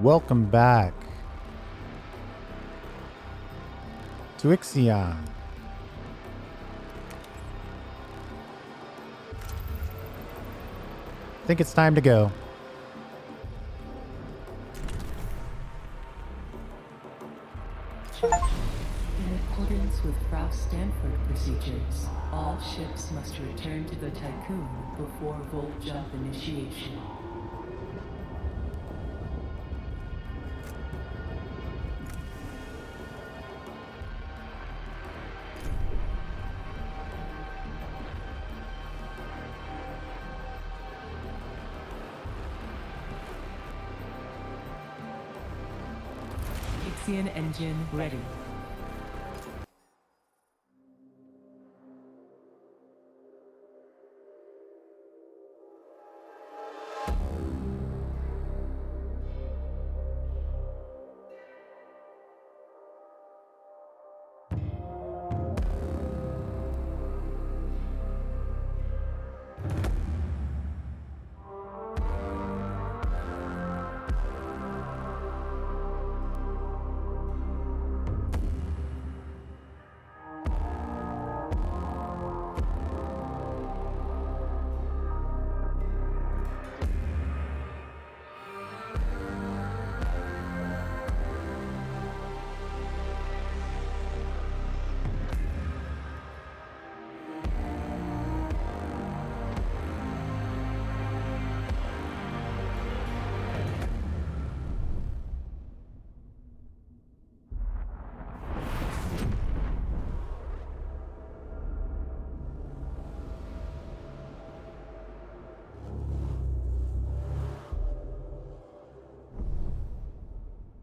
Welcome back to Ixion. I think it's time to go. In accordance with Frau Stanford procedures, all ships must return to the Tycoon before Volt Jump initiation. Ixion engine ready.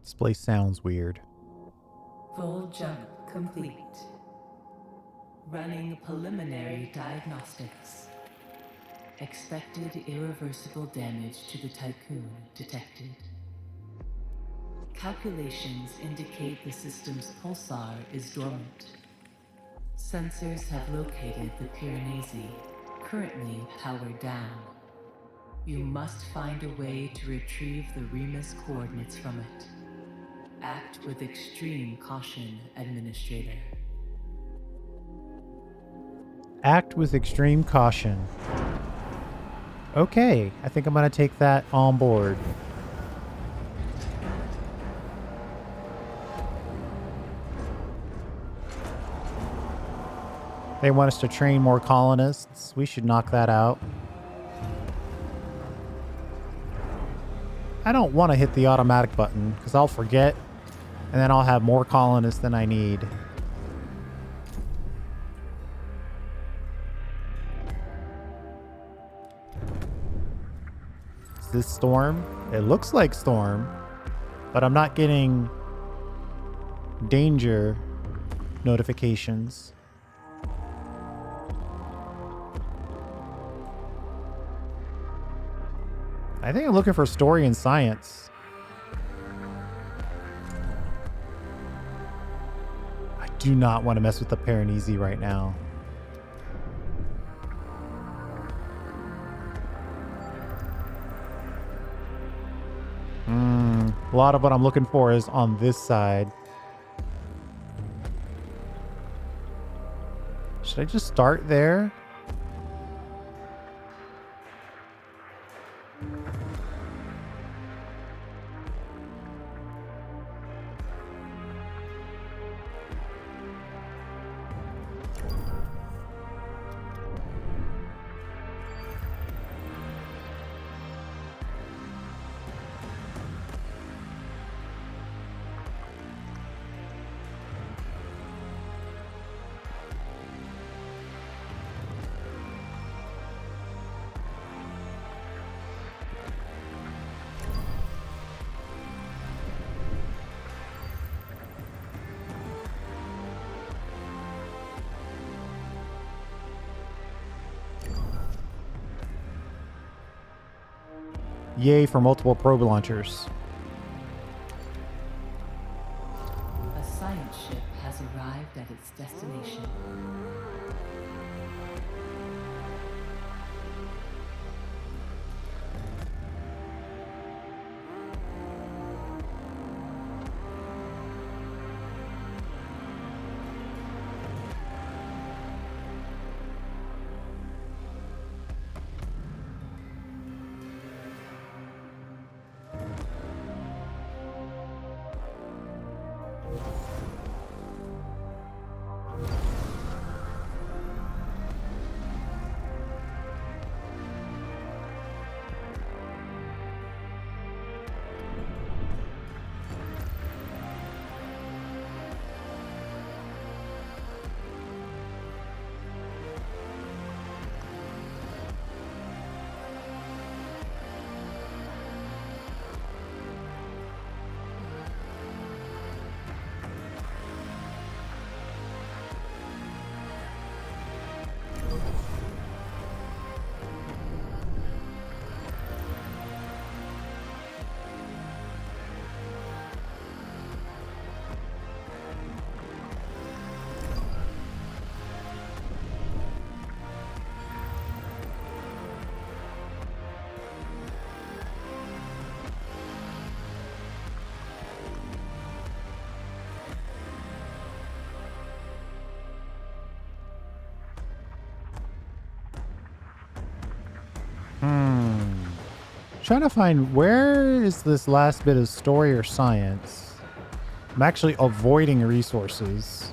This place sounds weird. Full jump complete. Running preliminary diagnostics. Expected irreversible damage to the Tycoon detected. Calculations indicate the system's pulsar is dormant. Sensors have located the Piranesi, currently powered down. You must find a way to retrieve the Remus coordinates from it. Act with extreme caution, Administrator. Act with extreme caution. Okay, I think I'm going to take that on board. They want us to train more colonists. We should knock that out. I don't want to hit the automatic button because I'll forget and then I'll have more colonists than I need. Is this Storm? It looks like Storm, but I'm not getting danger notifications. I think I'm looking for story and science. I do not want to mess with the Piranesi right now. A lot of what I'm looking for is on this side. Should I just start there? Yay for multiple probe launchers. A science ship has arrived at its destination. trying to find where is this last bit of story or science. I'm actually avoiding resources.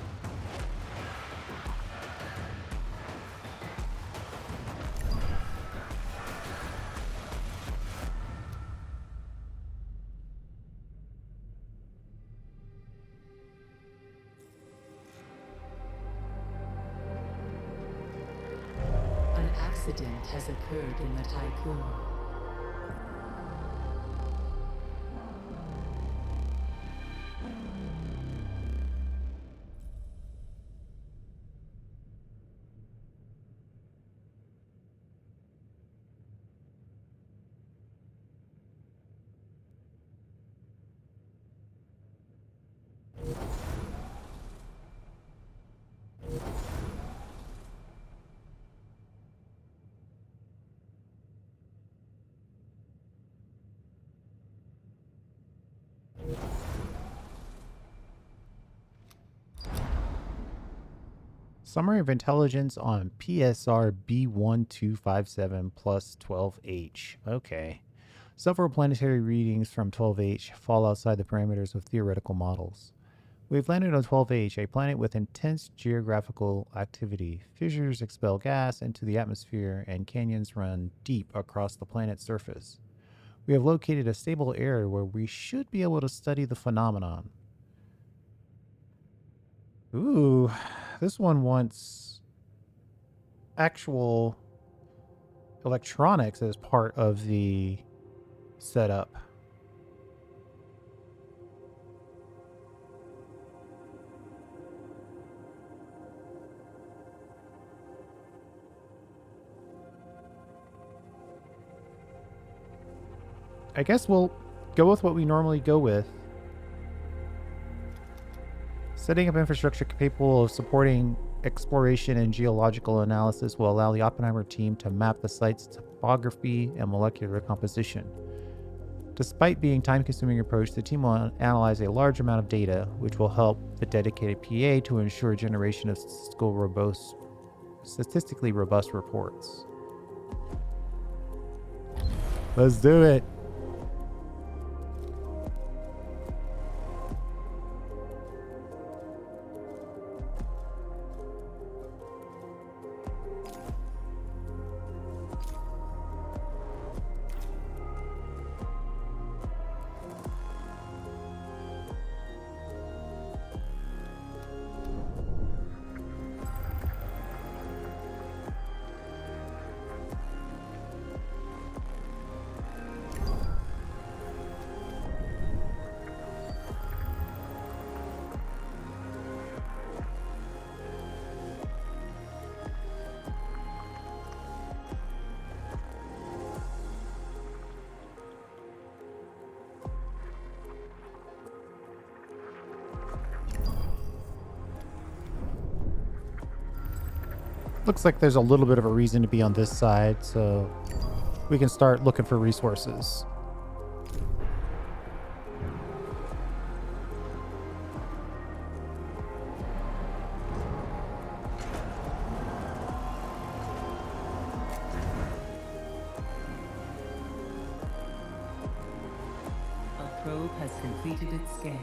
An accident has occurred in the tycoon. Summary of intelligence on PSR B1257 plus 12H. Okay. Several planetary readings from 12H fall outside the parameters of theoretical models. We've landed on 12H, a planet with intense geographical activity. Fissures expel gas into the atmosphere, and canyons run deep across the planet's surface. We have located a stable area where we should be able to study the phenomenon. Ooh, this one wants actual electronics as part of the setup. I guess we'll go with what we normally go with. Setting up infrastructure capable of supporting exploration and geological analysis will allow the Oppenheimer team to map the site's topography and molecular composition. Despite being a time-consuming approach, the team will analyze a large amount of data, which will help the dedicated PA to ensure generation of statistically robust reports. Let's do it. Looks like there's a little bit of a reason to be on this side, so we can start looking for resources. A probe has completed its scan.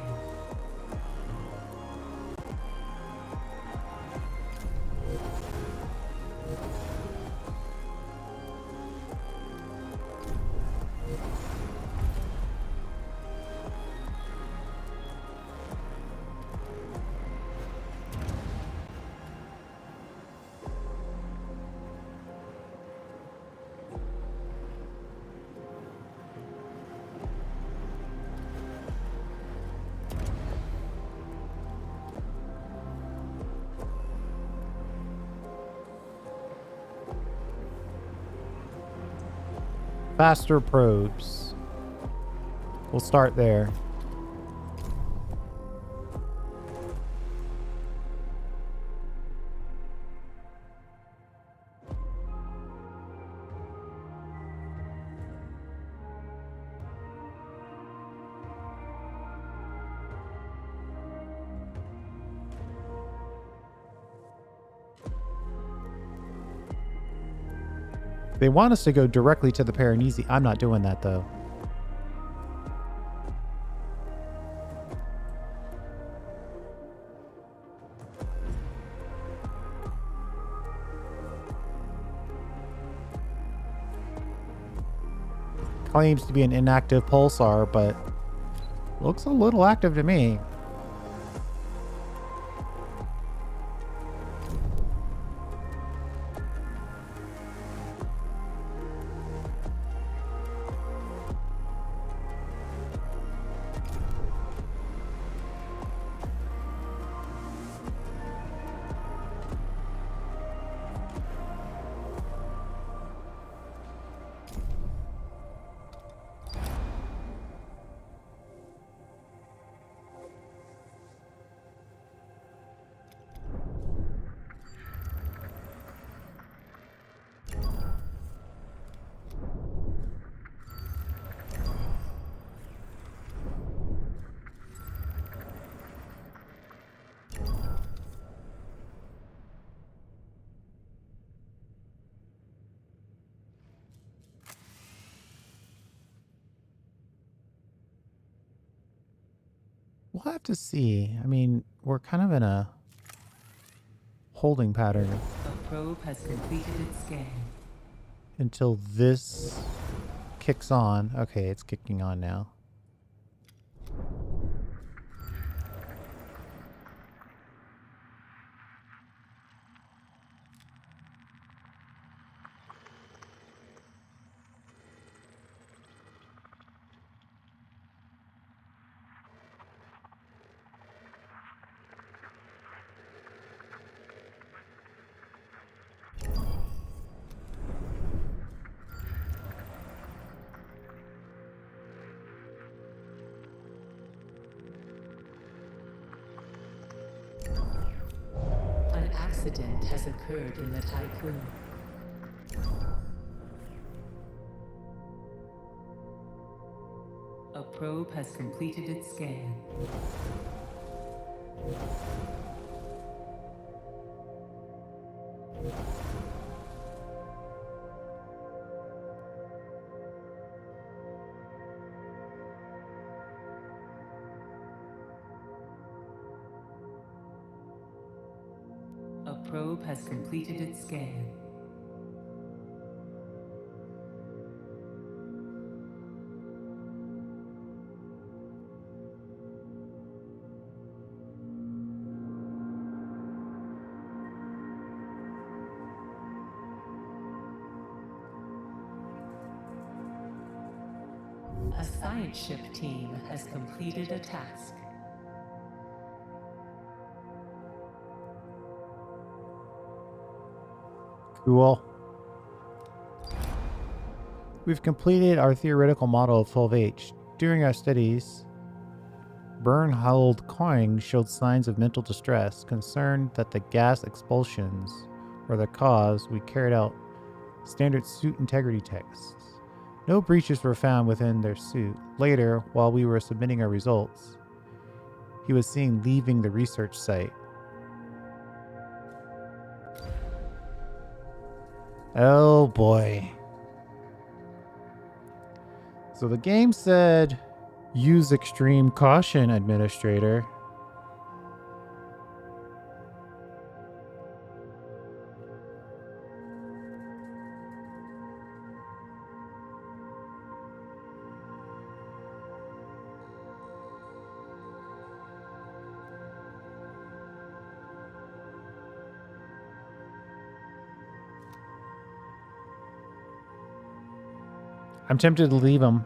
Faster probes. We'll start there. They want us to go directly to the Piranesi. I'm not doing that, though. Claims to be an inactive pulsar, but looks a little active to me. We'll have to see. I mean, we're kind of in a holding pattern The probe has completed its scan. until this kicks on. Okay, it's kicking on now. An accident has occurred in the Typhoon. A probe has completed its scan. A probe has completed its scan. A science ship team has completed a task. Cool. We've completed our theoretical model of 12H. During our studies, Bernhold Koing showed signs of mental distress. Concerned that the gas expulsions were the cause, we carried out standard suit integrity tests. No breaches were found within their suit. Later, while we were submitting our results, he was seen leaving the research site. Oh boy. So the game said, use extreme caution, administrator. I'm tempted to leave him.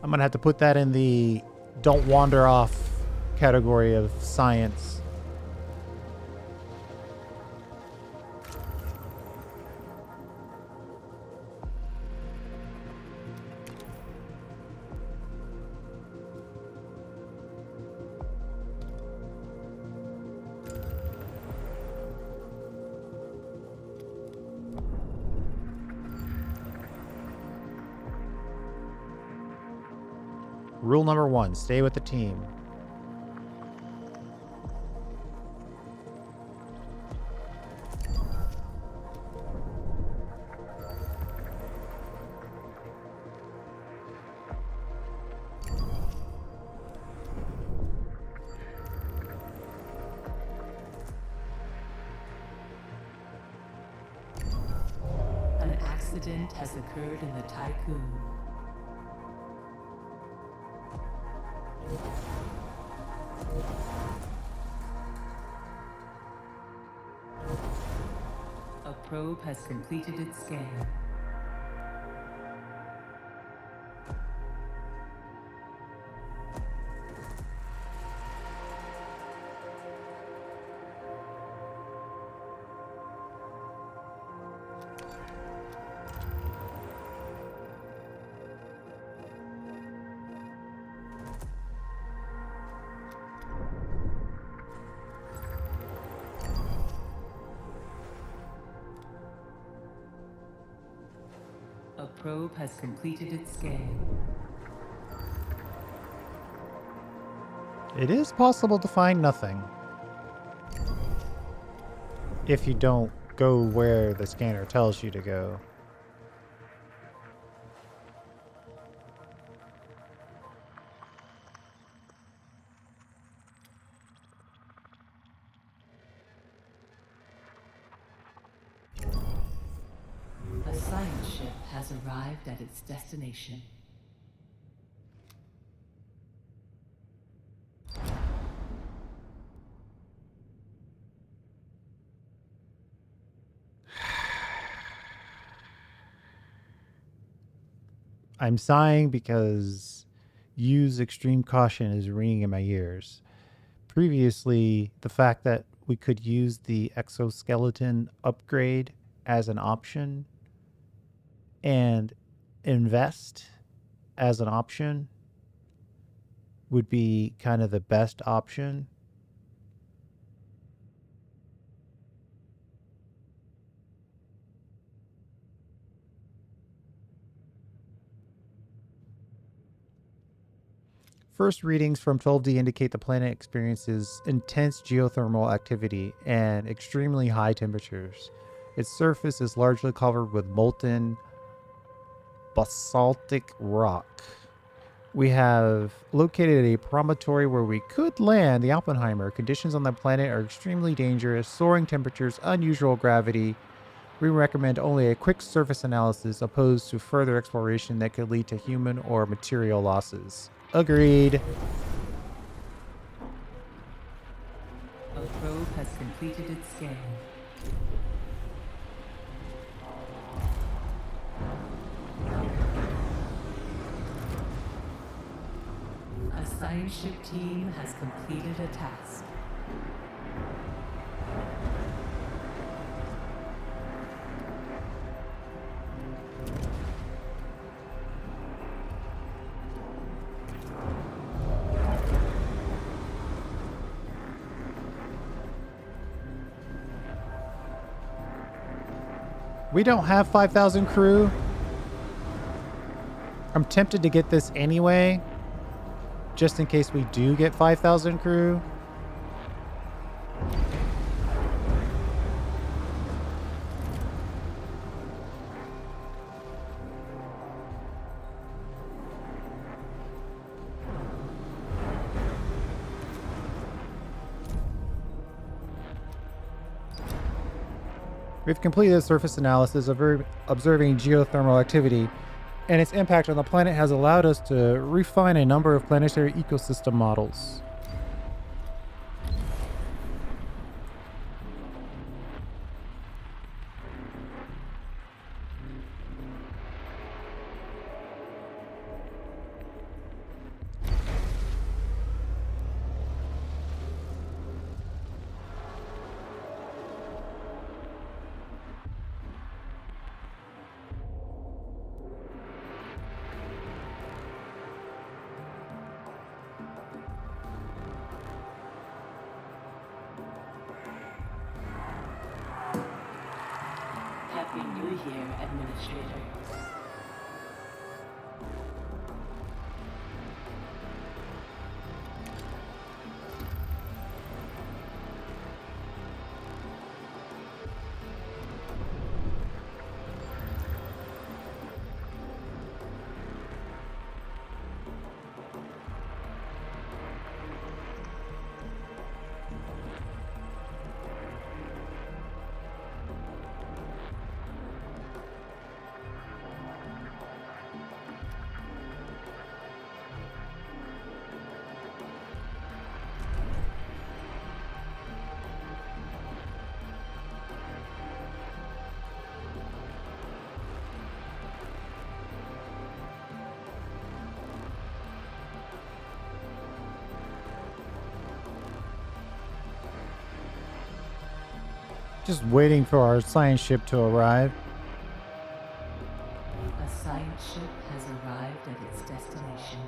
I'm going to have to put that in the don't wander off category of science. Rule number 1, stay with the team. An accident has occurred in the Tycoon. A probe has completed its scan. A probe has completed its scan. It is possible to find nothing if you don't go where the scanner tells you to go. A science ship has arrived at its destination. I'm sighing because use extreme caution is ringing in my ears. Previously, the fact that we could use the exoskeleton upgrade as an option and invest as an option would be kind of the best option. First readings from 12D indicate the planet experiences intense geothermal activity and extremely high temperatures. Its surface is largely covered with molten basaltic rock. We have located a promontory where we could land the Oppenheimer. Conditions on the planet are extremely dangerous, soaring temperatures, unusual gravity. We recommend only a quick surface analysis opposed to further exploration that could lead to human or material losses. Agreed. A probe has completed its scan. A science ship team has completed a task. We don't have 5,000 crew. I'm tempted to get this anyway, just in case we do get 5,000 crew. We've completed a surface analysis of observing geothermal activity, and its impact on the planet has allowed us to refine a number of planetary ecosystem models. Happy New Year, Administrator. Just waiting for our science ship to arrive. A science ship has arrived at its destination.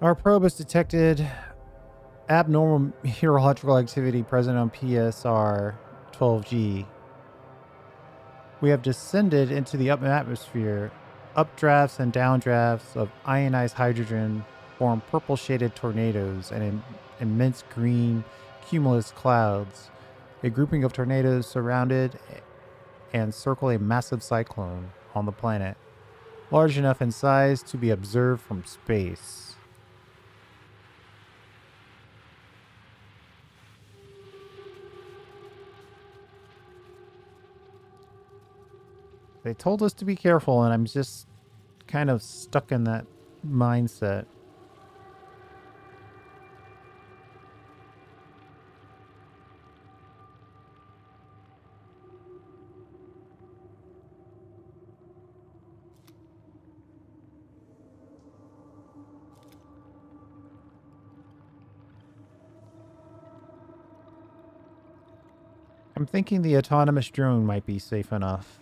Our probe has detected abnormal meteorological activity present on PSR 12G. We have descended into the upper atmosphere. Updrafts and downdrafts of ionized hydrogen form purple shaded tornadoes and immense green cumulus clouds. A grouping of tornadoes surrounded and circle a massive cyclone on the planet, large enough in size to be observed from space. They told us to be careful, and I'm just kind of stuck in that mindset. I'm thinking the autonomous drone might be safe enough.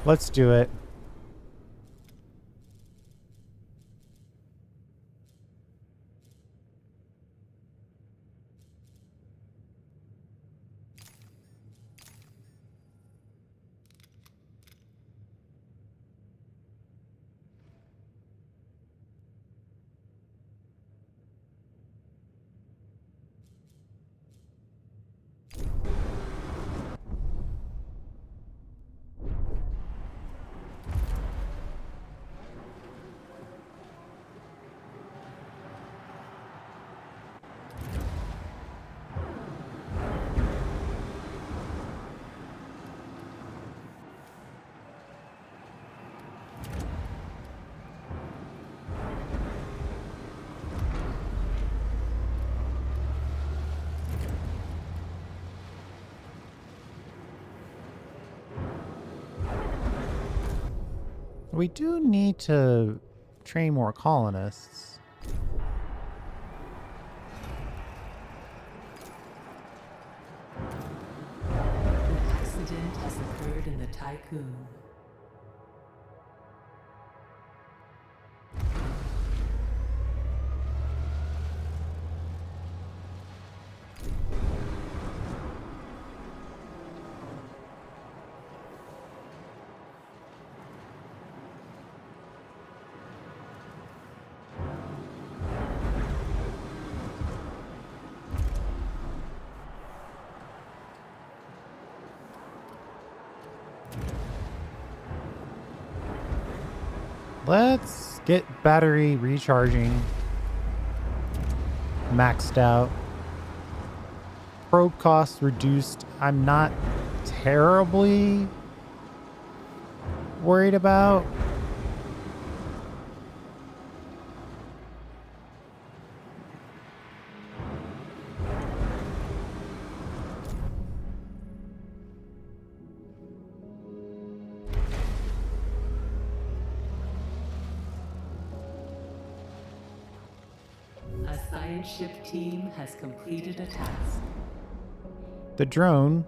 Let's do it. We do need to train more colonists. An accident has occurred in the Tycoon. Let's get battery recharging maxed out. Probe costs reduced. I'm not terribly worried about. A science ship team has completed a task. The drone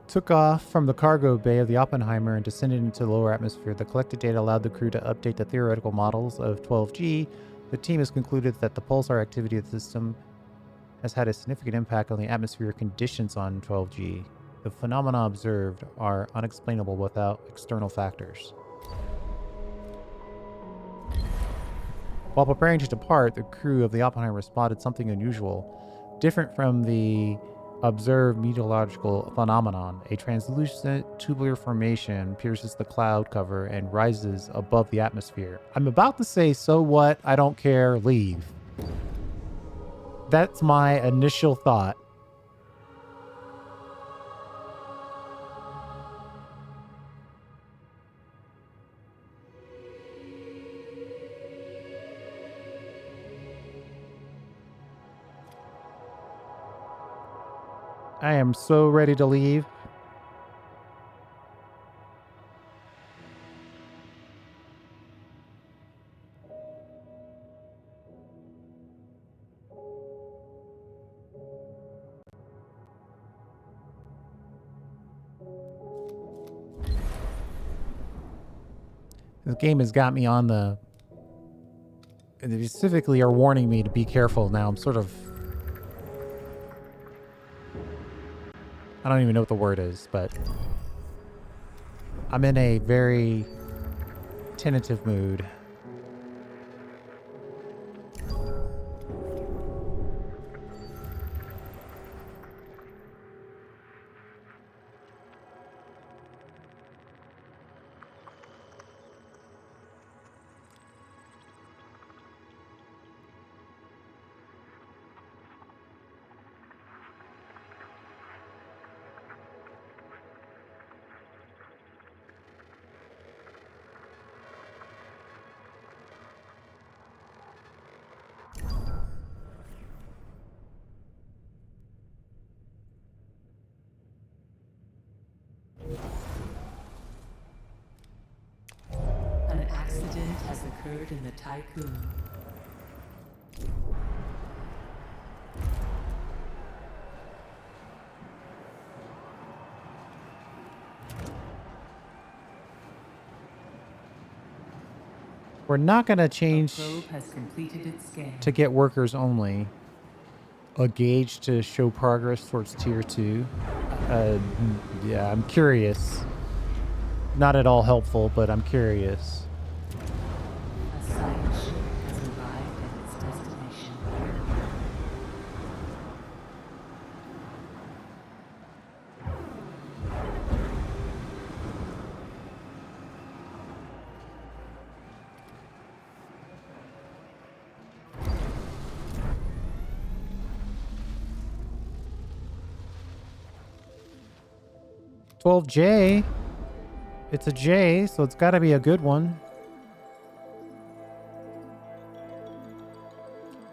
took off from the cargo bay of the Oppenheimer and descended into the lower atmosphere. The collected data allowed the crew to update the theoretical models of 12G. The team has concluded that the pulsar activity of the system has had a significant impact on the atmospheric conditions on 12G. The phenomena observed are unexplainable without external factors. While preparing to depart, the crew of the Oppenheimer spotted something unusual, different from the Observe meteorological phenomenon. A translucent tubular formation pierces the cloud cover and rises above the atmosphere. I'm about to say, so what? I don't care. Leave. That's my initial thought. I am so ready to leave. This game has got me on the... They specifically are warning me to be careful now. I'm sort of... I don't even know what the word is, but... I'm in a very tentative mood. An accident has occurred in the Tycoon. We're not going to A change probe has completed its scan. to get workers only. A gauge to show progress towards tier 2. Yeah, I'm curious. Not at all helpful, but I'm curious. A science ship has arrived at its destination. $12J. It's a J, so it's got to be a good one.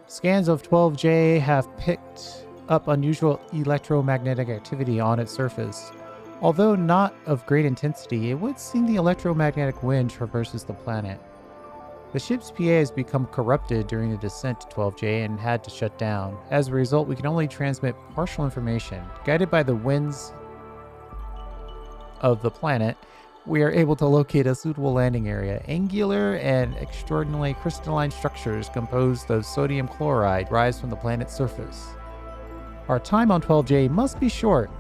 Scans of 12J have picked up unusual electromagnetic activity on its surface. Although not of great intensity, it would seem the electromagnetic wind traverses the planet. The ship's PA has become corrupted during the descent to 12J and had to shut down. As a result, we can only transmit partial information. Guided by the winds of the planet, we are able to locate a suitable landing area. Angular and extraordinarily crystalline structures composed of sodium chloride rise from the planet's surface. Our time on 12J must be short.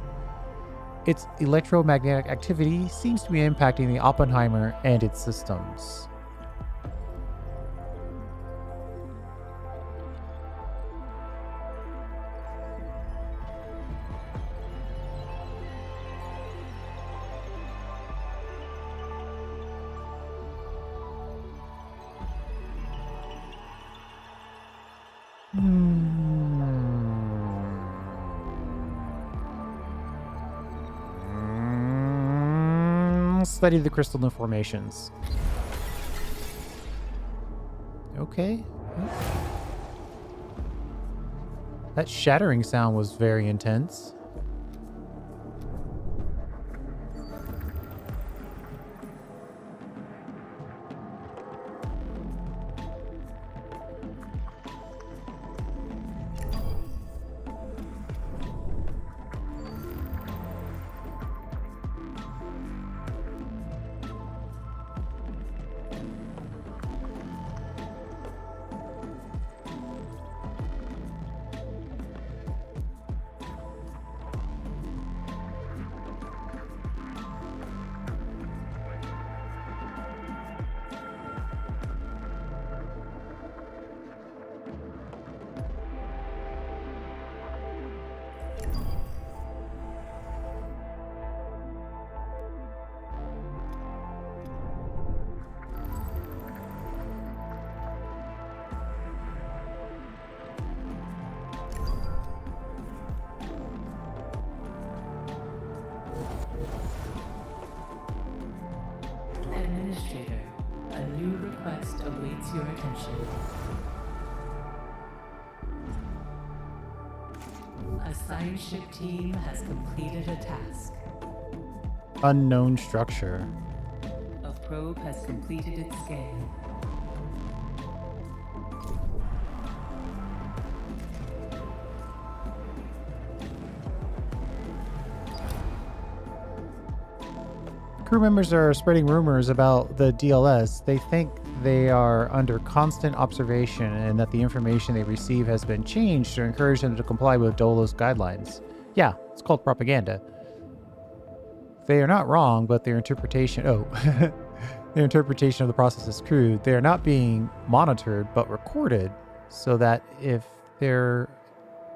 Its electromagnetic activity seems to be impacting the Oppenheimer and its systems. Study the crystalline formations. Okay. That shattering sound was very intense. your attention. A science ship team has completed a task. Unknown structure. A probe has completed its scan. Crew members are spreading rumors about the DLS. They think they are under constant observation and that the information they receive has been changed to encourage them to comply with Dolo's guidelines. Yeah, it's called propaganda. They are not wrong, but their interpretation... Oh, their interpretation of the process is crude. They are not being monitored, but recorded, so that if there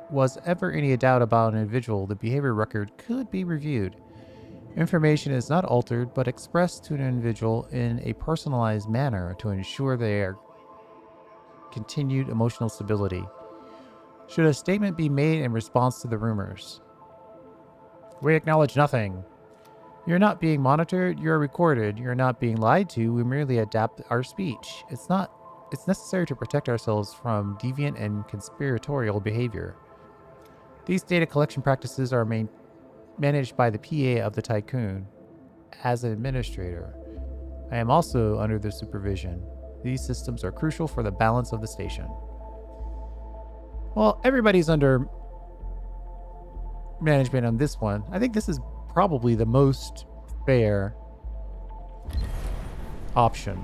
was ever any doubt about an individual, the behavior record could be reviewed. Information is not altered, but expressed to an individual in a personalized manner to ensure their continued emotional stability. Should a statement be made in response to the rumors? We acknowledge nothing. You're not being monitored, you're recorded. You're not being lied to, we merely adapt our speech. It's necessary to protect ourselves from deviant and conspiratorial behavior. These data collection practices are managed by the PA of the Tycoon. As an administrator, I am also under their supervision. These systems are crucial for the balance of the station. Well, everybody's under management on this one. I think this is probably the most fair option.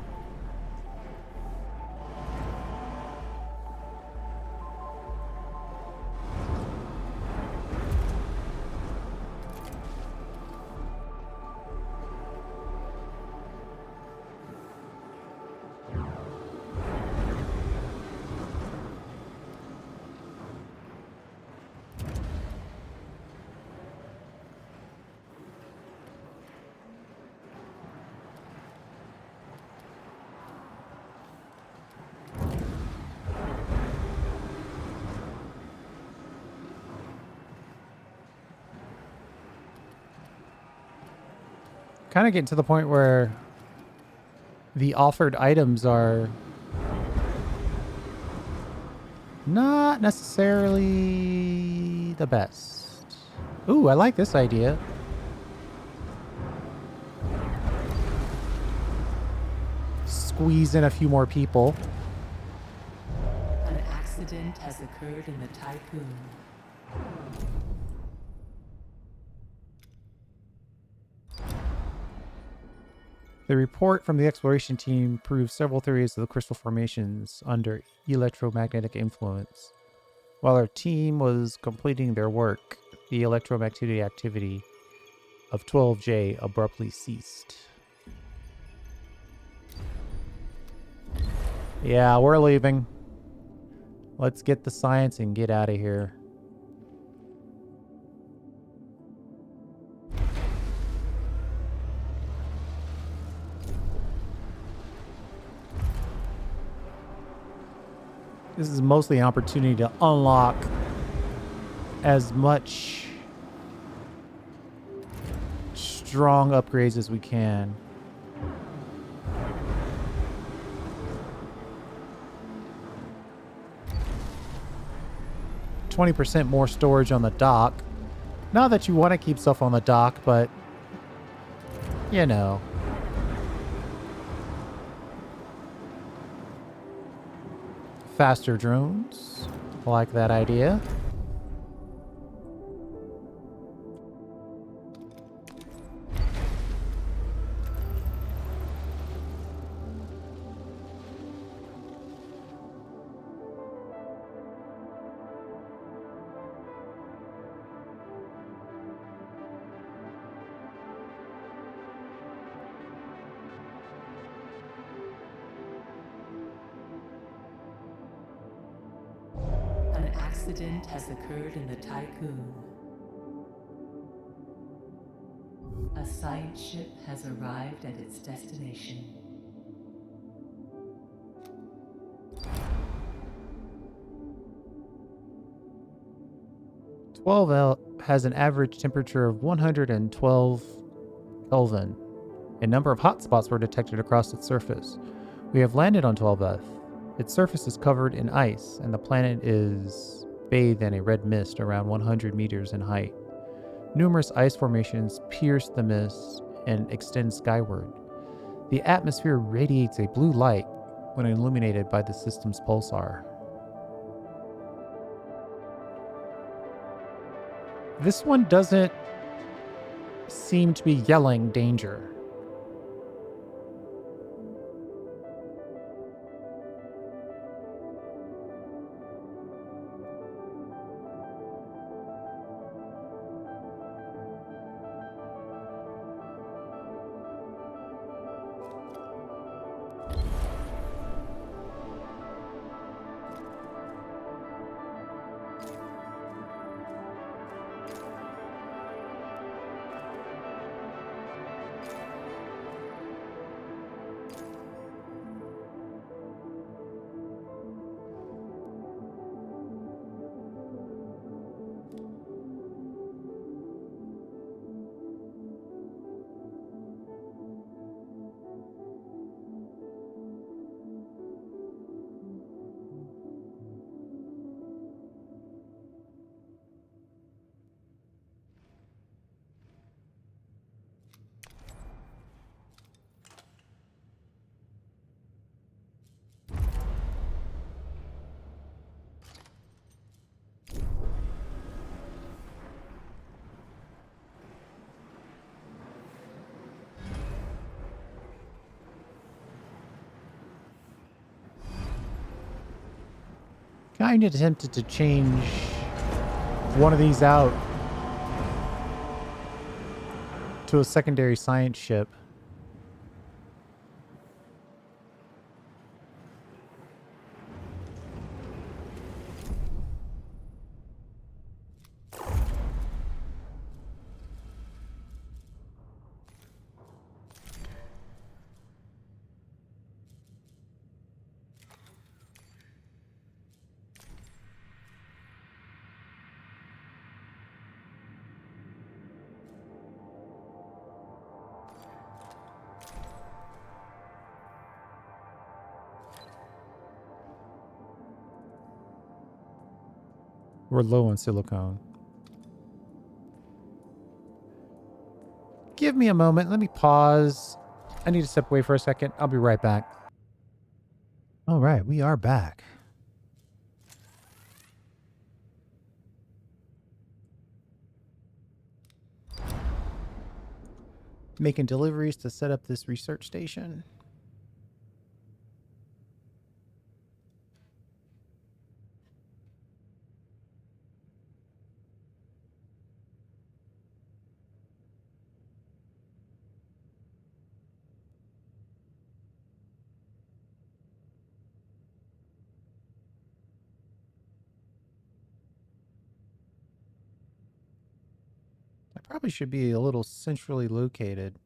Kind of getting to the point where the offered items are not necessarily the best. Ooh, I like this idea. Squeeze in a few more people. An accident has occurred in the Tycoon. The report from the exploration team proves several theories of the crystal formations under electromagnetic influence. While our team was completing their work, the electromagnetic activity of 12J abruptly ceased. Yeah, we're leaving. Let's get the science and get out of here. This is mostly an opportunity to unlock as much strong upgrades as we can. %20 more storage on the dock. Not that you want to keep stuff on the dock, but you know. Faster drones. Like that idea. An accident has occurred in the Tycoon. A science ship has arrived at its destination. L has an average temperature of 112 Kelvin. A number of hotspots were detected across its surface. We have landed on 12F. Its surface is covered in ice, and the planet is bathed in a red mist around 100 meters in height. Numerous ice formations pierce the mist and extend skyward. The atmosphere radiates a blue light when illuminated by the system's pulsar. This one doesn't seem to be yelling danger. Kind of tempted to change one of these out to a secondary science ship. We're low on silicone. Give me a moment. Let me pause. I need to step away for a second. I'll be right back. All right, we are back. Making deliveries to set up this research station. I probably should be a little centrally located.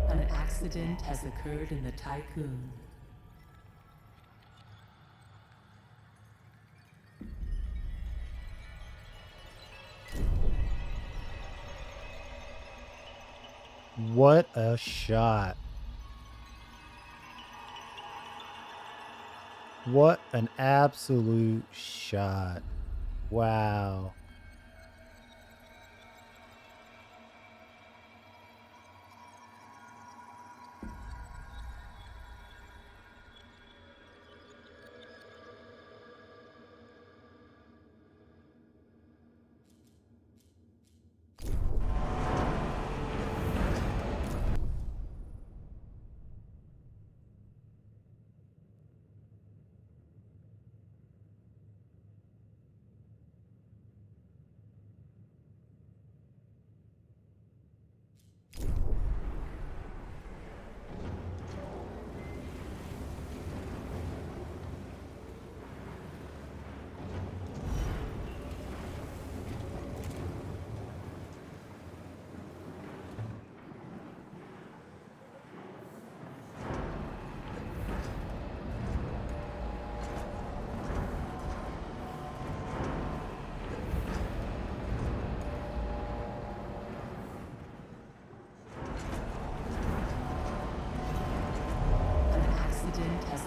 An accident has occurred in the Tycoon. What a shot. What an absolute shot. Wow.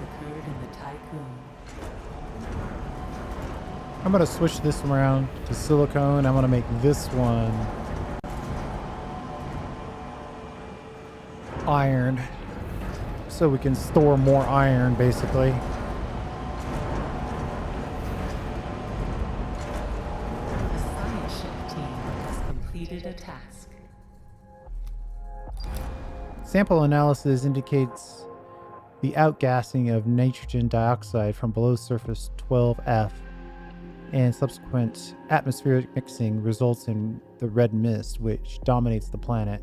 occurred in the tycoon. I'm going to switch this one around to silicone. I'm going to make this one iron so we can store more iron, basically. The science ship team has completed a task. Sample analysis indicates the outgassing of nitrogen dioxide from below surface 12F and subsequent atmospheric mixing results in the red mist which dominates the planet.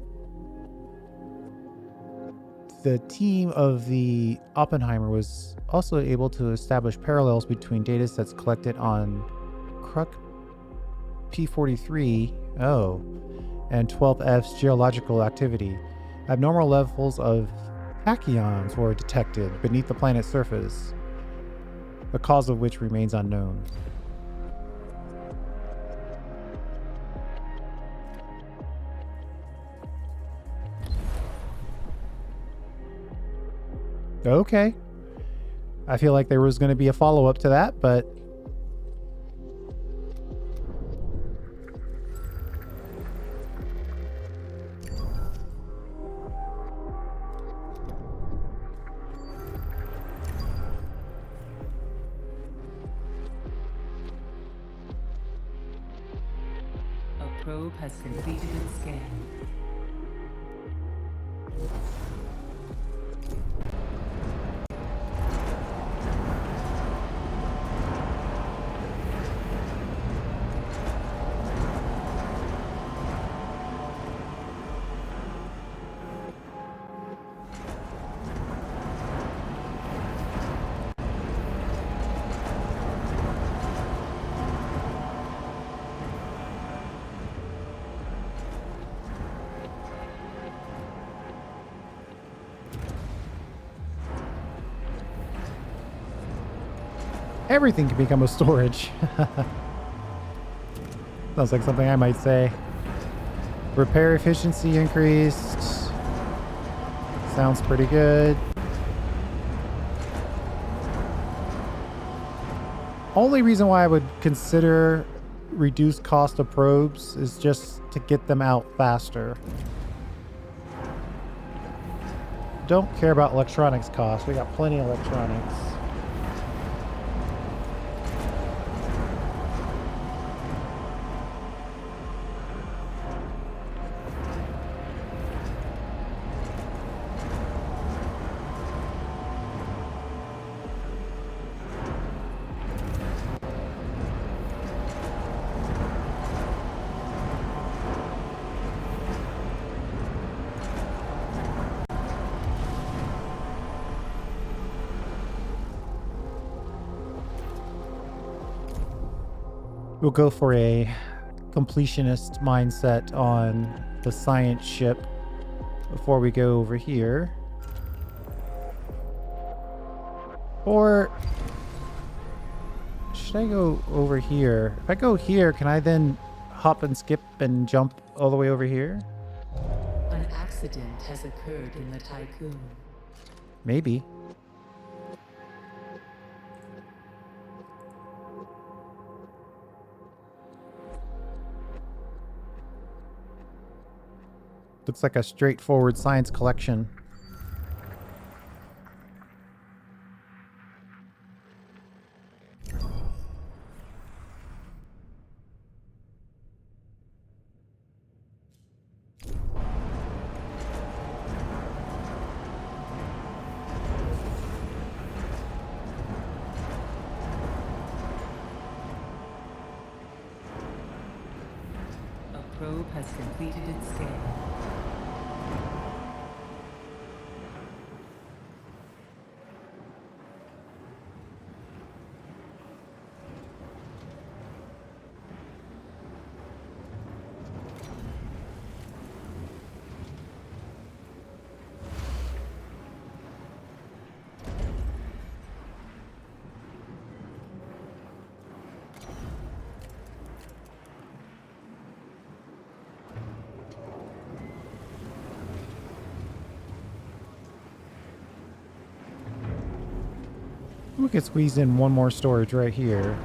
The team of the Oppenheimer was also able to establish parallels between datasets collected on Kruk P43 and 12F's geological activity. Abnormal levels of tachyons were detected beneath the planet's surface, the cause of which remains unknown. Okay. I feel like there was going to be a follow-up to that, but A probe has completed its scan. everything can become a storage. Sounds like something I might say. Repair efficiency increased. Sounds pretty good. Only reason why I would consider reduced cost of probes is just to get them out faster. Don't care about electronics costs. We got plenty of electronics. We'll go for a completionist mindset on the science ship before we go over here. Or should I go over here? If I go here, can I then hop and skip and jump all the way over here? An accident has occurred in the tycoon. Maybe. Looks like a straightforward science collection. A probe has completed its scan. We could squeeze in one more storage right here.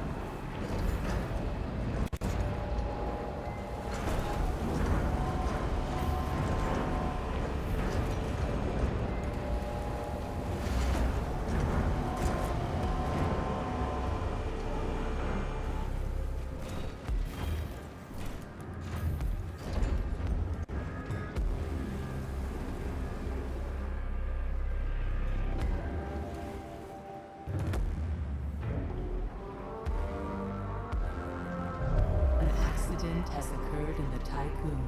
An accident has occurred in the Tycoon.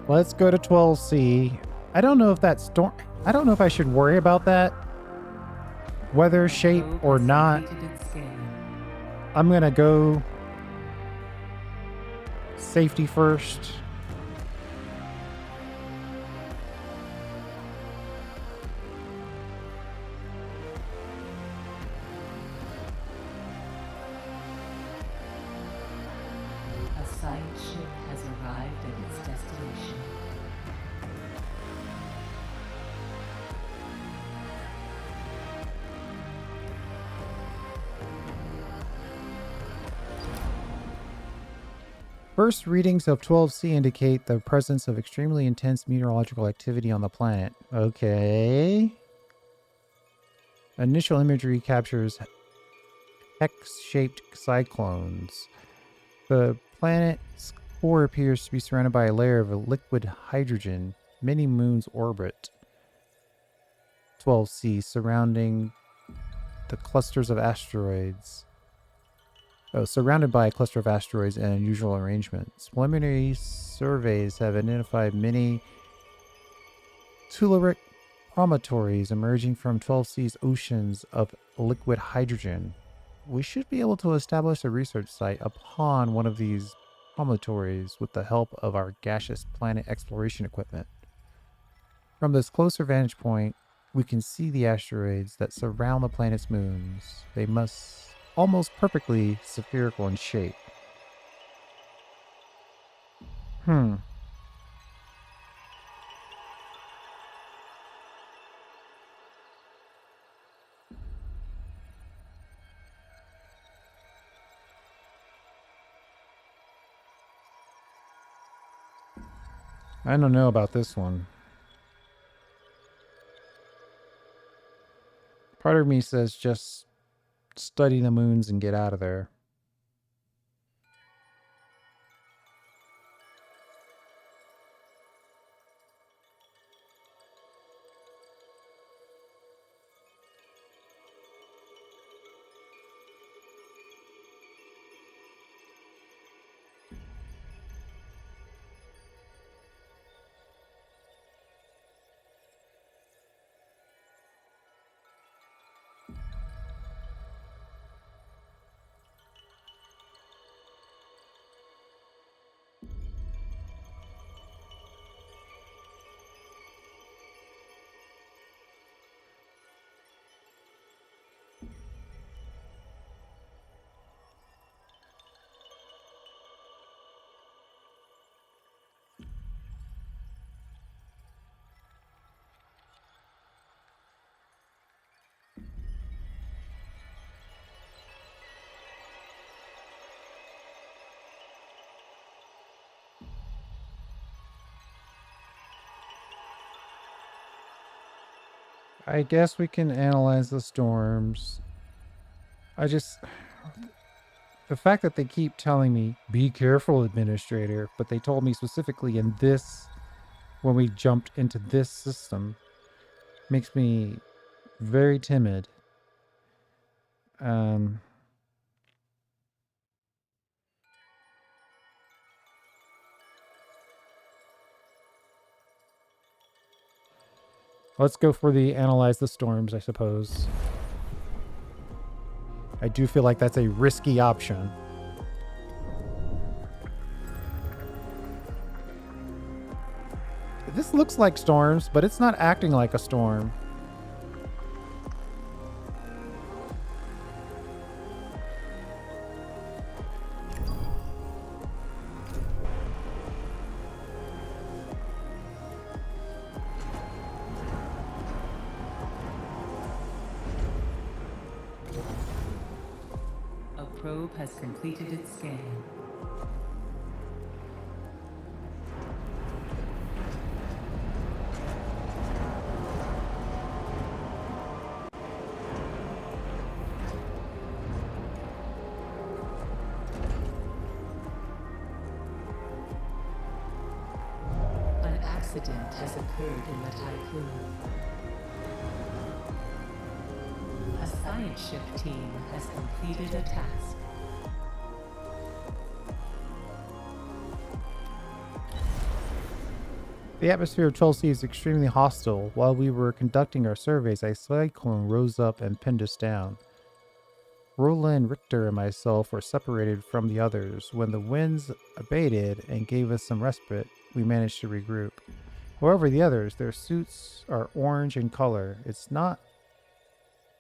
Let's go to 12C. I don't know if that storm... I don't know if I should worry about that weather shape Probe or has not. completed its scan. I'm going to go safety first. A science ship has arrived at its destination. First readings of 12C indicate the presence of extremely intense meteorological activity on the planet. Okay. Initial imagery captures X-shaped cyclones. The planet's core appears to be surrounded by a layer of liquid hydrogen. Many moons orbit 12C, surrounding the clusters of asteroids. Surrounded by a cluster of asteroids and unusual arrangements. Preliminary surveys have identified many telluric promontories emerging from 12C's oceans of liquid hydrogen. We should be able to establish a research site upon one of these promontories with the help of our gaseous planet exploration equipment. From this closer vantage point, we can see the asteroids that surround the planet's moons. They must almost perfectly spherical in shape. I don't know about this one. Part of me says just study the moons and get out of there. I guess we can analyze the storms. The fact that they keep telling me, be careful, administrator, but they told me specifically in this, when we jumped into this system, makes me very timid. Um, let's go for the analyze the storms, I suppose. I do feel like that's a risky option. This looks like storms, but it's not acting like a storm. A probe has completed its scan. An accident has occurred in the Typhoon. A science ship team has completed a task. The atmosphere of Chelsea is extremely hostile. While we were conducting our surveys, a cyclone rose up and pinned us down. Roland, Richter, and myself were separated from the others. When the winds abated and gave us some respite, we managed to regroup. However, the others, their suits are orange in color. It's not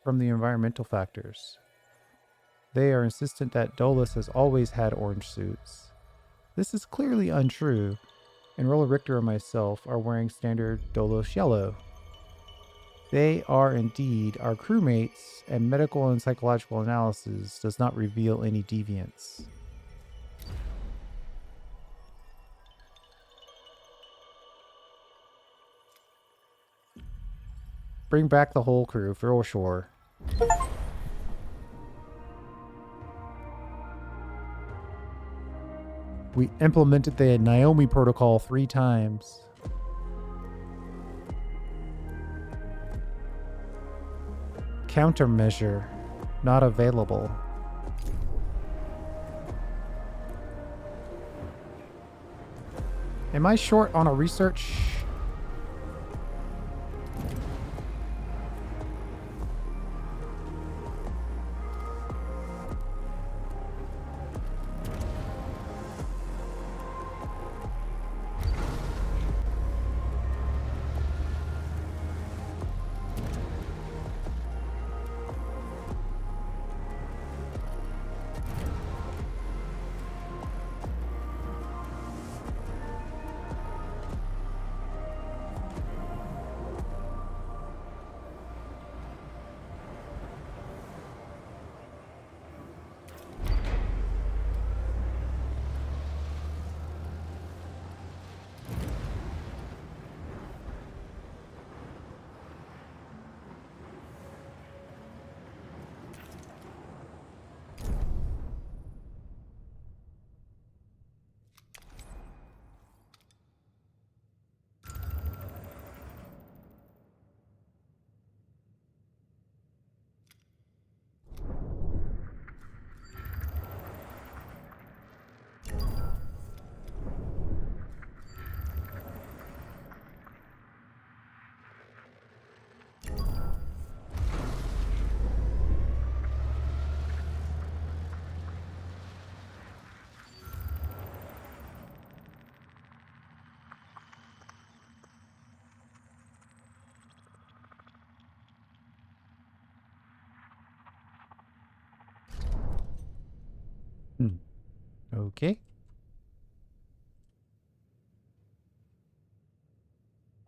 from the environmental factors. They are insistent that Dolus has always had orange suits. This is clearly untrue, and Roland, Richter, and myself are wearing standard Dolus yellow. They are indeed our crewmates, and medical and psychological analysis does not reveal any deviance. Bring back the whole crew for sure. We implemented the Naomi protocol 3 times. Countermeasure not available. Am I short on a research? Okay.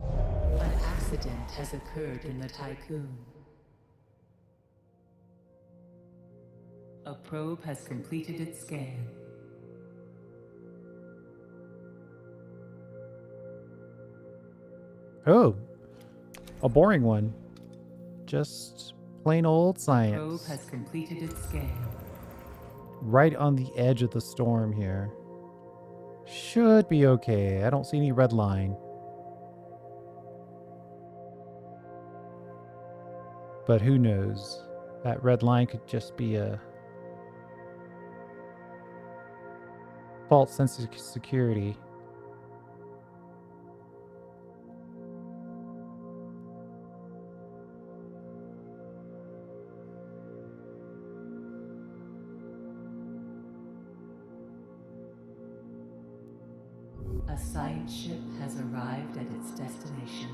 An accident has occurred in the Tycoon. A probe has completed its scan. Oh, a boring one. Just plain old Probe science. has completed its scan. Right on the edge of the storm here. Should be okay. I don't see any red line. But who knows? That red line could just be a false sense of security. A science ship has arrived at its destination.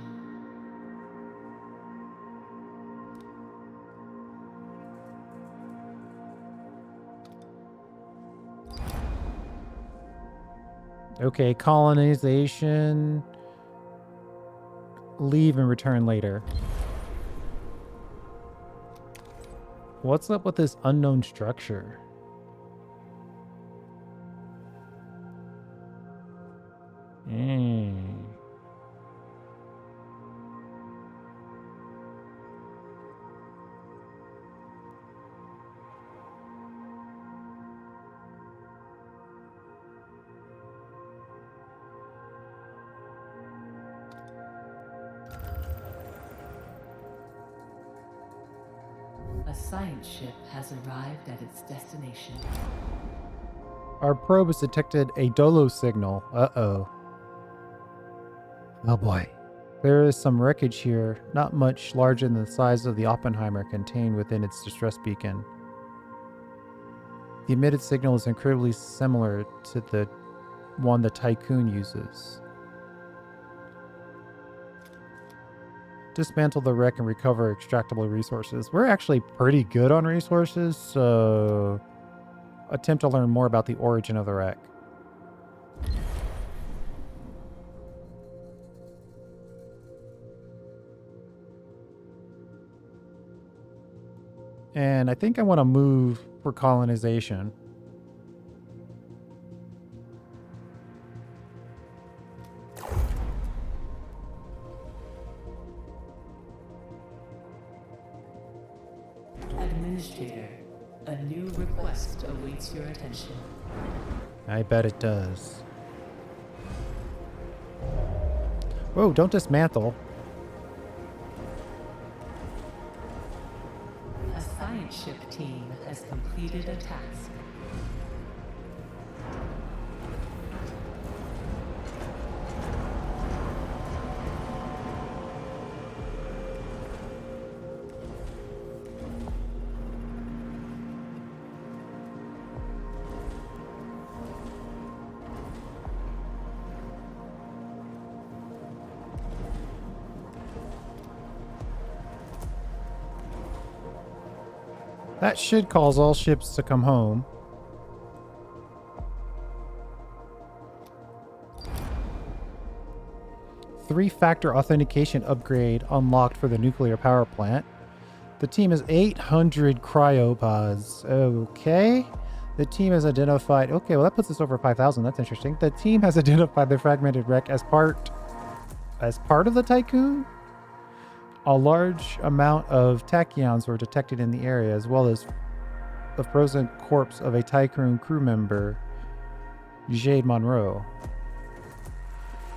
Okay, colonization. Leave and return later. What's up with this unknown structure? A science ship has arrived at its destination. Our probe has detected a Dolo signal. Uh-oh. Oh boy. There is some wreckage here, not much larger than the size of the Oppenheimer contained within its distress beacon. The emitted signal is incredibly similar to the one the Tycoon uses. Dismantle the wreck and recover extractable resources. We're actually pretty good on resources, so attempt to learn more about the origin of the wreck. And I think I want to move for colonization. Administrator, a new request awaits your attention. I bet it does. Whoa, don't dismantle. A science ship team has completed a task. That should cause all ships to come home. Three-factor authentication upgrade unlocked for the nuclear power plant. The team has 800 cryopods. Okay. The team has identified... Okay, well that puts us over 5,000. That's interesting. The team has identified the fragmented wreck as part of the Tycoon. A large amount of tachyons were detected in the area, as well as the frozen corpse of a Tycoon crew member, Jade Monroe.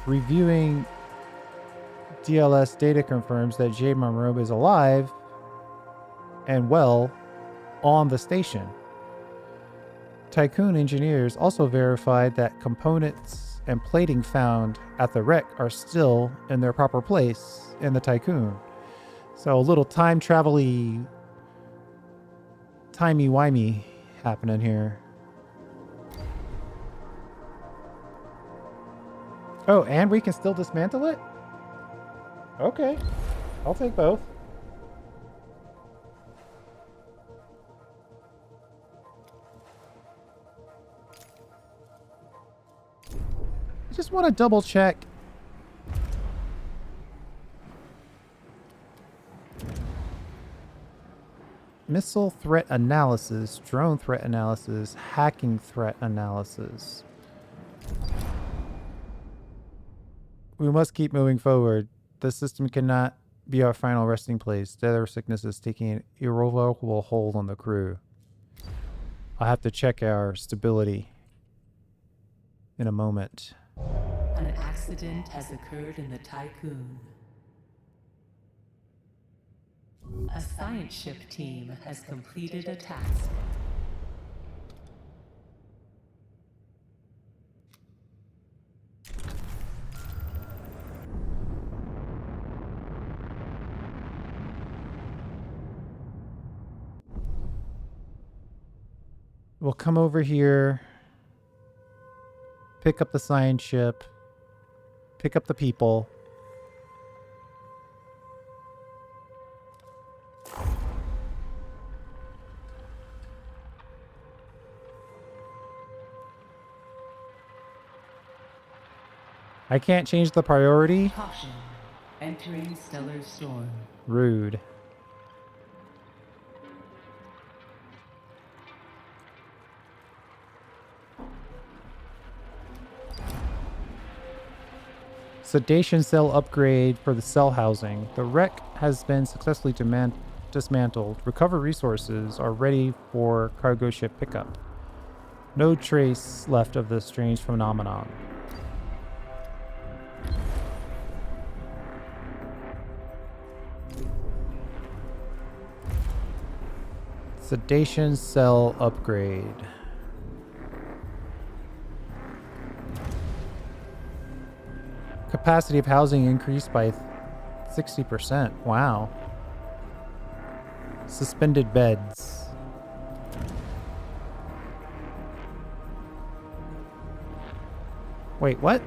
Reviewing DLS data confirms that Jade Monroe is alive and well on the station. Tycoon engineers also verified that components and plating found at the wreck are still in their proper place in the Tycoon. So a little time travel-y, timey-wimey happening here. Oh, and we can still dismantle it? Okay. I'll take both. I just want to double check. Missile threat analysis, drone threat analysis, hacking threat analysis. We must keep moving forward. The system cannot be our final resting place. Death or sickness is taking an irrevocable hold on the crew. I'll have to check our stability in a moment. An accident has occurred in the Tycoon. A science ship team has completed a task. We'll come over here, pick up the science ship, pick up the people. I can't change the priority? Caution. Entering stellar storm. Rude. Sedation cell upgrade for the cell housing. The wreck has been successfully dismantled. Recover resources are ready for cargo ship pickup. No trace left of the strange phenomenon. Sedation cell upgrade. Capacity of housing increased by 60%. Wow. Suspended beds. Wait, what?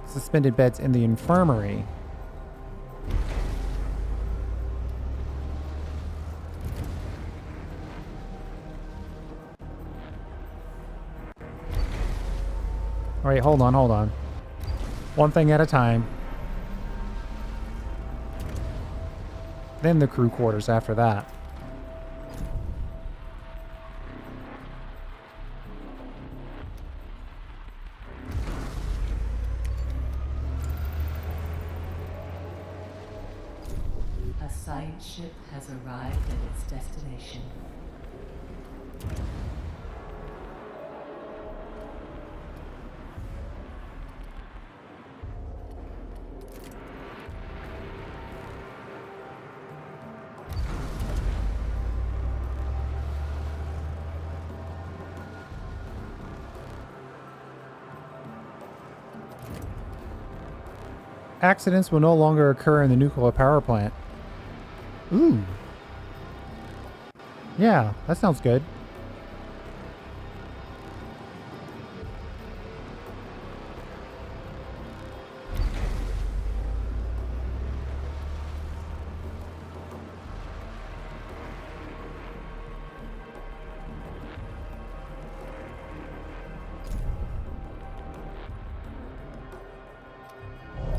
Suspended beds in the infirmary. All right, hold on. One thing at a time. Then the crew quarters after that. A science ship has arrived at its destination. Accidents will no longer occur in the nuclear power plant. Ooh. Yeah, that sounds good.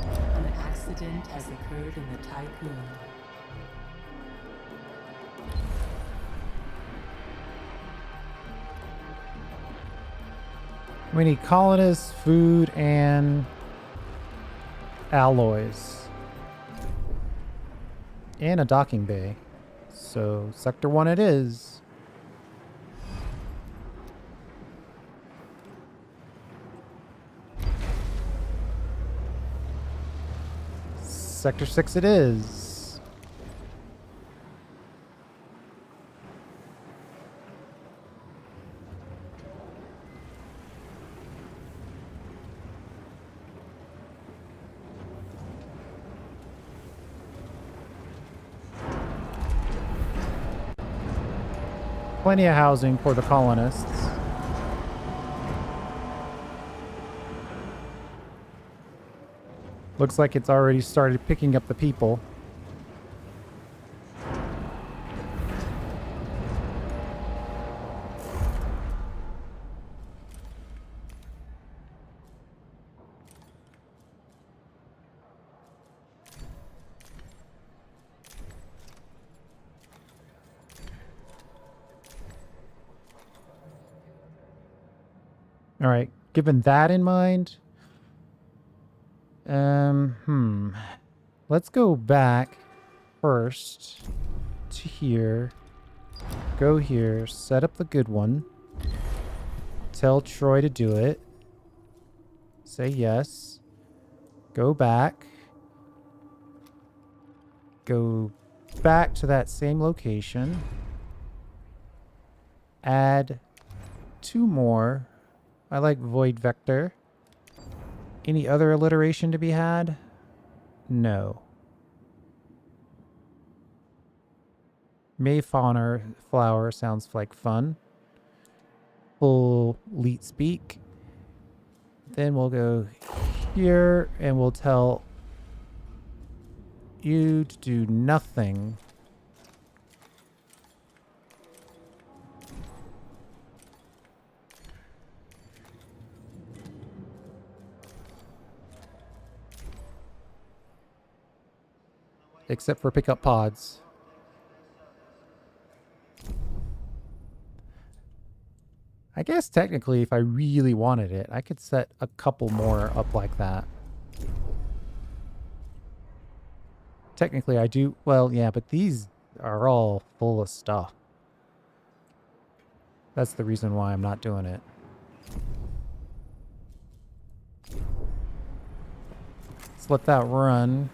An accident has occurred in the Tycoon. We need colonists, food, and alloys. And a docking bay. So, Sector 1 it is. Sector 6 it is. Plenty of housing for the colonists. Looks like it's already started picking up the people. All right, given that in mind, Let's go back first to here. Go here, set up the good one. Tell Troy to do it. Say yes. Go back. Go back to that same location. Add 2 more. I like void vector. Any other alliteration to be had? No. Mayfauna flower sounds like fun. Full leet speak. Then we'll go here and we'll tell you to do nothing. Except for pick up pods. I guess technically if I really wanted it, I could set a couple more up like that. Technically I do, well, yeah, but these are all full of stuff. That's the reason why I'm not doing it. Let's let that run.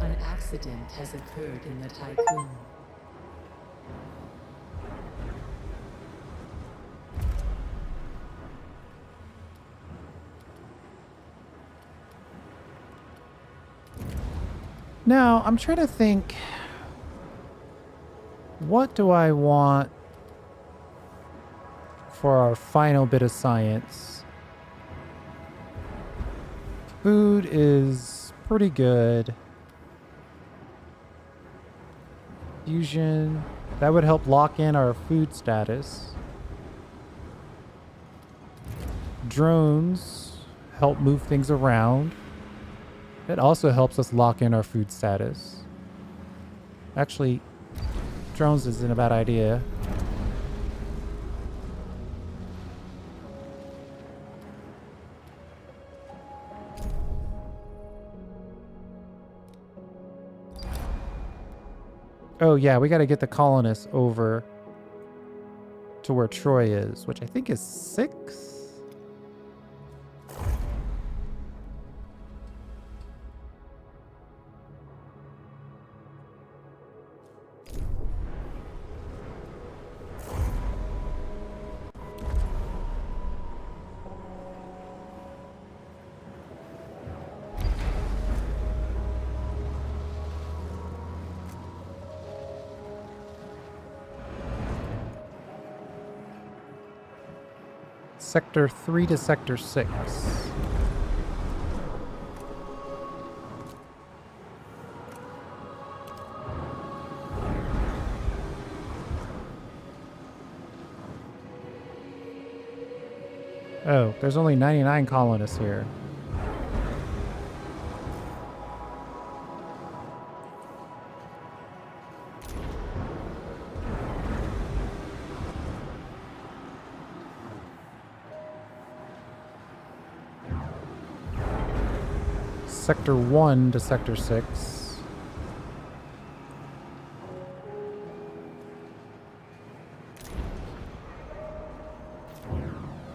An accident has occurred in the tycoon. Now, I'm trying to think, what do I want for our final bit of science? Food is pretty good. Fusion, that would help lock in our food status. Drones help move things around. It also helps us lock in our food status. Actually, drones isn't a bad idea. Oh yeah, we gotta get the colonists over to where Troy is, which I think is 6? Sector 3 to Sector 6. Oh, there's only 99 colonists here. Sector 1 to Sector 6.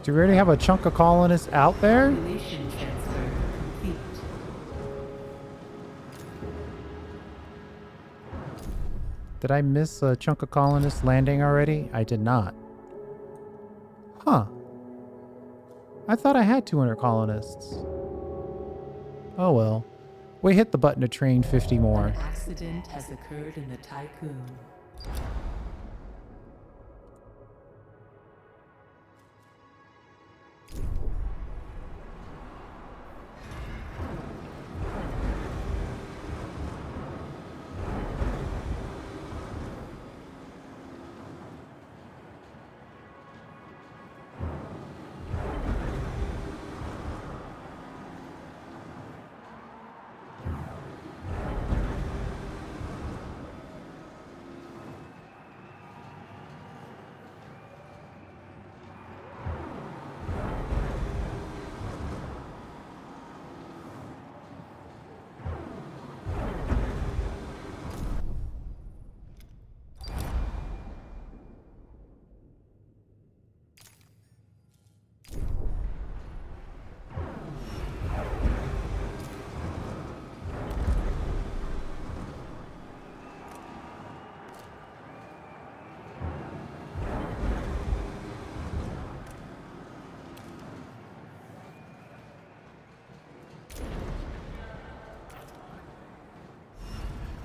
Do we already have a chunk of colonists out there? Population transfer complete. Did I miss a chunk of colonists landing already? I did not. Huh. I thought I had 200 colonists. Oh well. We hit the button to train 50 more. An accident has occurred in the Tycoon.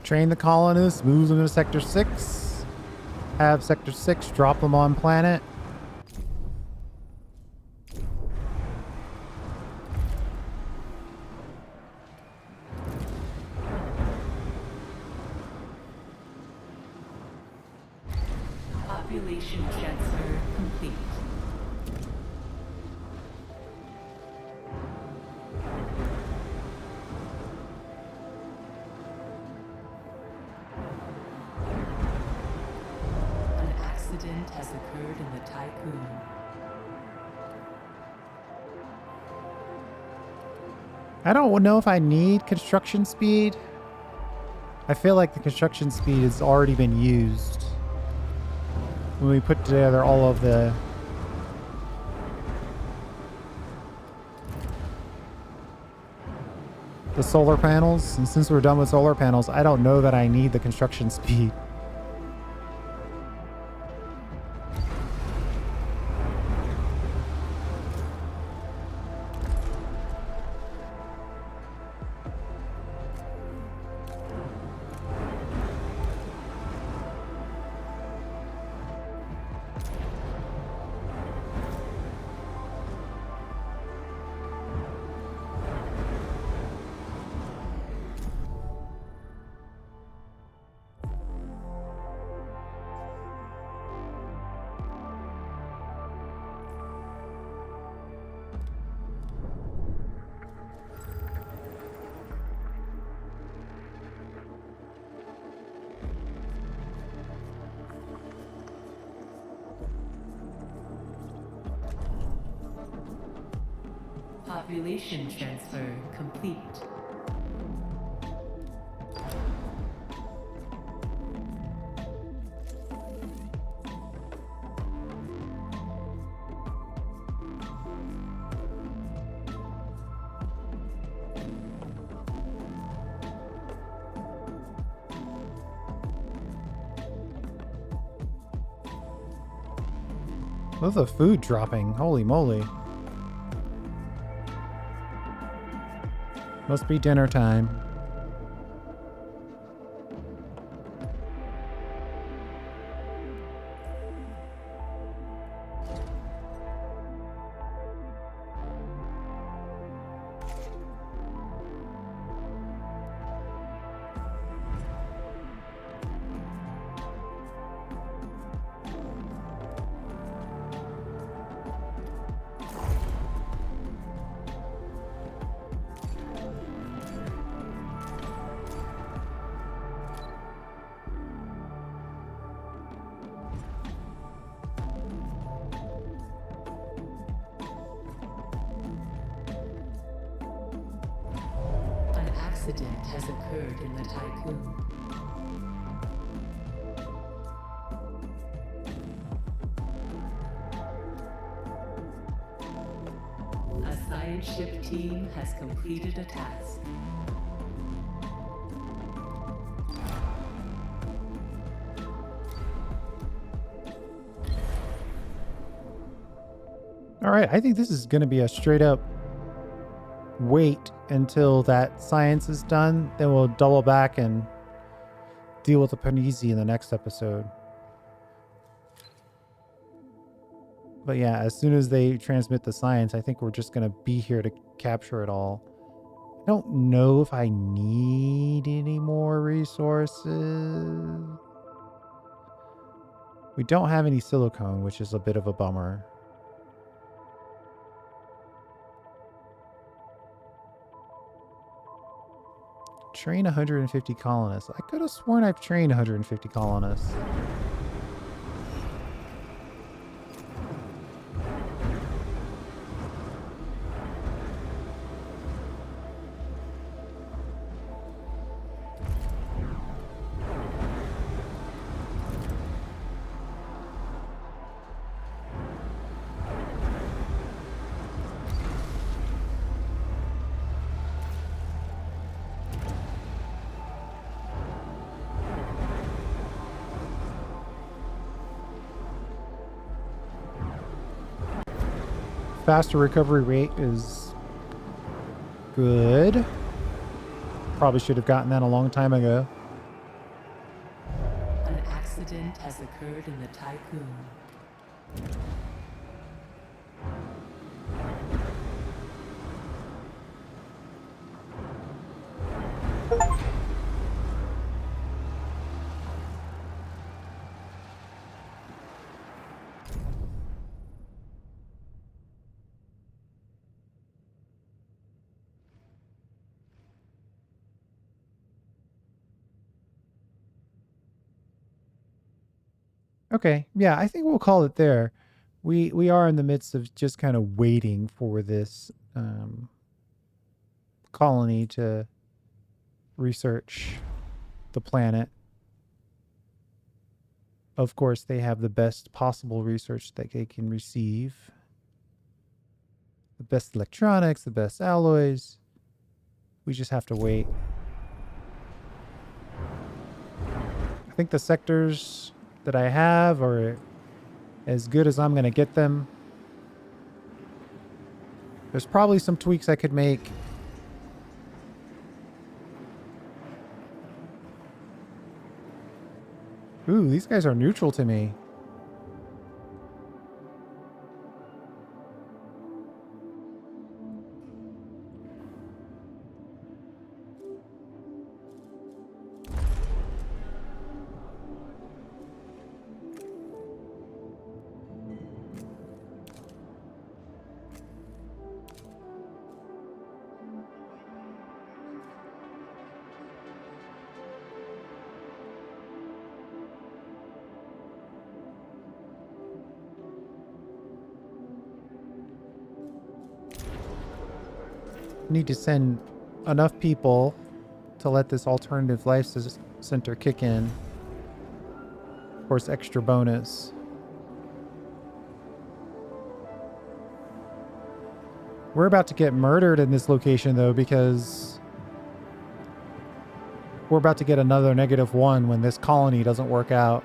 Train the colonists, move them to Sector 6. Have Sector 6 drop them on planet. Population transfer complete. An accident has occurred in the Tycoon. I don't know if I need construction speed. I feel like the construction speed has already been used when we put together all of the solar panels. And since we're done with solar panels, I don't know that I need the construction speed. Population transfer complete. Look at the food dropping. Holy moly. Must be dinner time. Accident has occurred in the Tycoon. A science ship team has completed a task. All right, I think this is going to be a straight up wait until that science is done. Then we'll double back and deal with the Panisi in the next episode. But yeah, as soon as they transmit the science, I think we're just going to be here to capture it all. I don't know if I need any more resources. We don't have any silicone, which is a bit of a bummer. Train 150 colonists. I could have sworn I've trained 150 colonists. Faster recovery rate is good. Probably should have gotten that a long time ago. An accident has occurred in the Tycoon. Okay, yeah, I think we'll call it there. We are in the midst of just kind of waiting for this colony to research the planet. Of course, they have the best possible research that they can receive. The best electronics, the best alloys. We just have to wait. I think the sectors that I have are as good as I'm going to get them. There's probably some tweaks I could make. Ooh, these guys are neutral to me. Need to send enough people to let this alternative life center kick in. Of course, extra bonus. We're about to get murdered in this location, though, because we're about to get another -1 when this colony doesn't work out.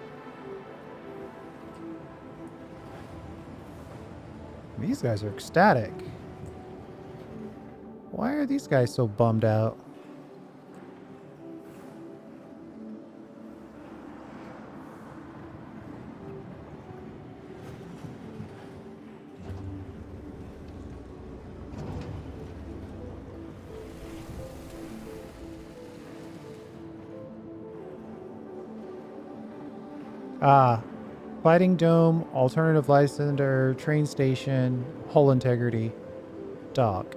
These guys are ecstatic. Why are these guys so bummed out? Ah, fighting dome, alternative life center, train station, hull integrity, dock.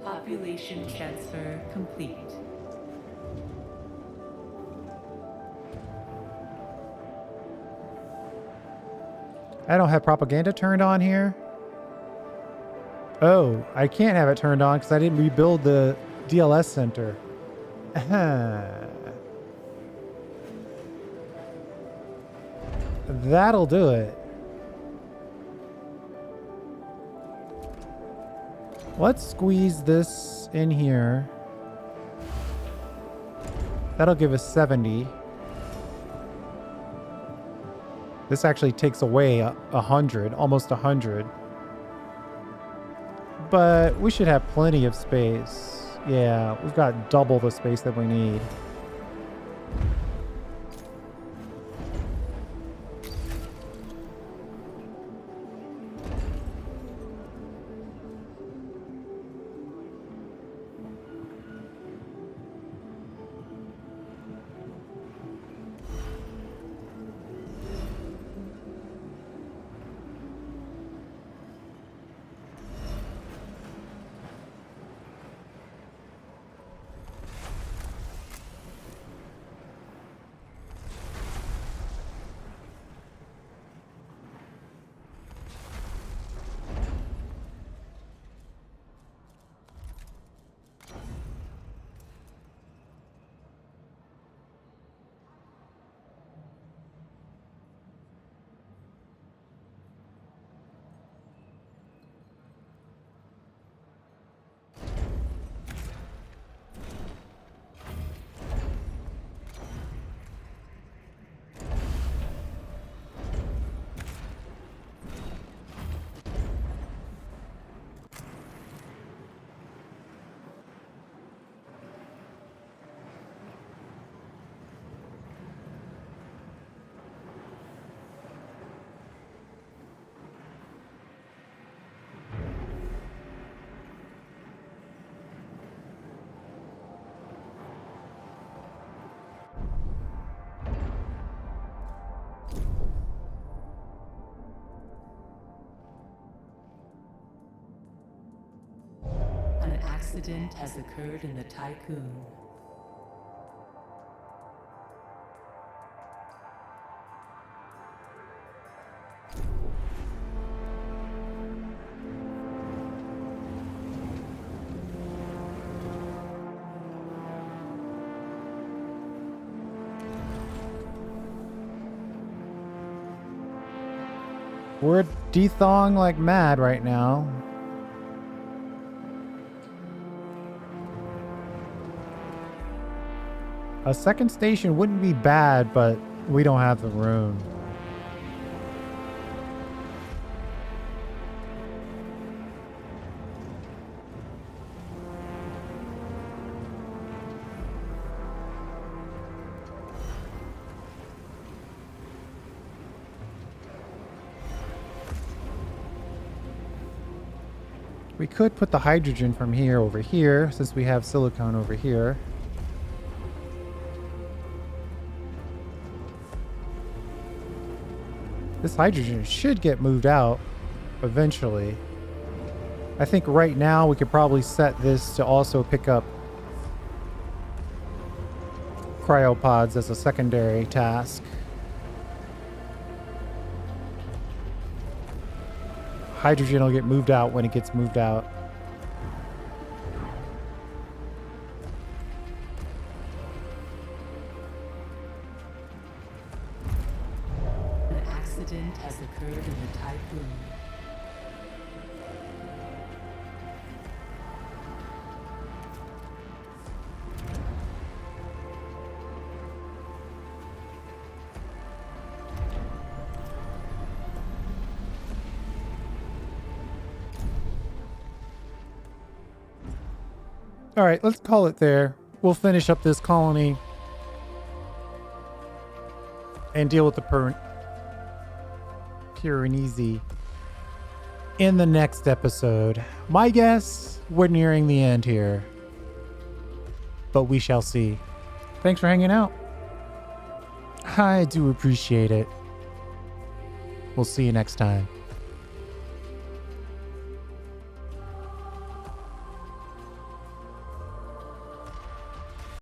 Population transfer complete. I don't have propaganda turned on here. Oh, I can't have it turned on because I didn't rebuild the DLS center. That'll do it. Let's squeeze this in here. That'll give us 70. This actually takes away 100, almost 100. but we should have plenty of space. Yeah, we've got double the space that we need. An accident has occurred in the Tycoon. We're dethawing like mad right now. A second station wouldn't be bad, but we don't have the room. We could put the hydrogen from here over here, since we have silicone over here. This hydrogen should get moved out eventually. I think right now we could probably set this to also pick up cryopods as a secondary task. Hydrogen will get moved out when it gets moved out. An accident has occurred in the Tycoon. All right, let's call it there. We'll finish up this colony and deal with the Piranesi in the next episode. My guess, we're nearing the end here, but we shall see. Thanks for hanging out. I do appreciate it. We'll see you next time.